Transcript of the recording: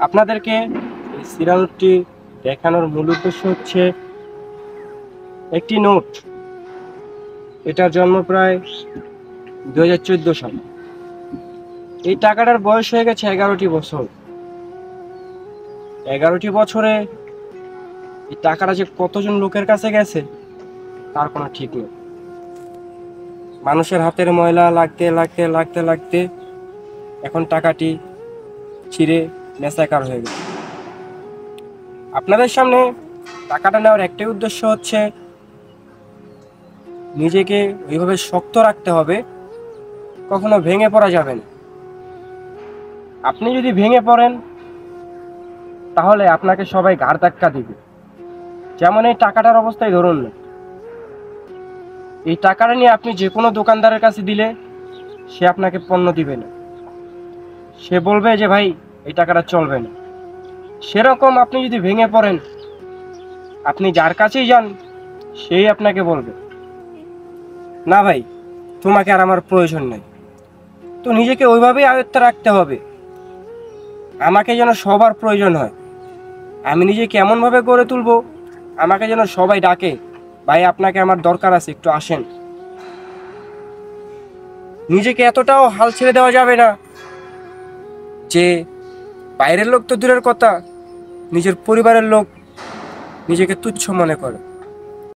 আপনাদেরকে এই সিরিয়ালটি দেখানোর মূল উদ্দেশ্য হচ্ছে একটি নোট। এটার জন্ম প্রায় 2014 সালে। এই টাকাটার বয়স হয়ে গেছে 11টি বছর। 11টি বছরে এই টাকাটা যে কতজন লোকের কাছে গেছে তার কোনো ঠিক নেই। মানুষের হাতের ময়লা লাগতে লাগতে লাগতে লাগতে এখন টাকাটি ছিঁড়ে নেশাকার হয়ে গেছে। আপনাদের সামনে টাকাটা নেওয়ার একটাই উদ্দেশ্য হচ্ছে নিজেকে ওইভাবে শক্ত রাখতে হবে, কখনো ভেঙে পড়া যাবে না। আপনি যদি ভেঙে পড়েন তাহলে আপনাকে সবাই ঘাড় ধাক্কা দিবে। যেমন এই টাকাটার অবস্থায় ধরুন না, এই টাকাটা নিয়ে আপনি যে কোনো দোকানদারের কাছে দিলে সে আপনাকে পণ্য দিবে না, সে বলবে যে ভাই এই টাকাটা চলবে না। সেরকম আপনি যদি ভেঙে পড়েন, আপনি যার কাছেই যান সেই আপনাকে বলবে না ভাই তোমাকে আর আমার প্রয়োজন নেই। তো নিজেকে ওইভাবেই আয়ত্তে রাখতে হবে, আমাকে যেন সবার প্রয়োজন হয়। আমি নিজেকে এমনভাবে গড়ে তুলবো আমাকে যেন সবাই ডাকে, ভাই আপনাকে আমার দরকার আছে, একটু আসেন। নিজেকে এতটাও হাল ছেড়ে দেওয়া যাবে না যে বাইরের লোক তো দূরের কথা, নিজের পরিবারের লোক নিজেকে তুচ্ছ মনে করে।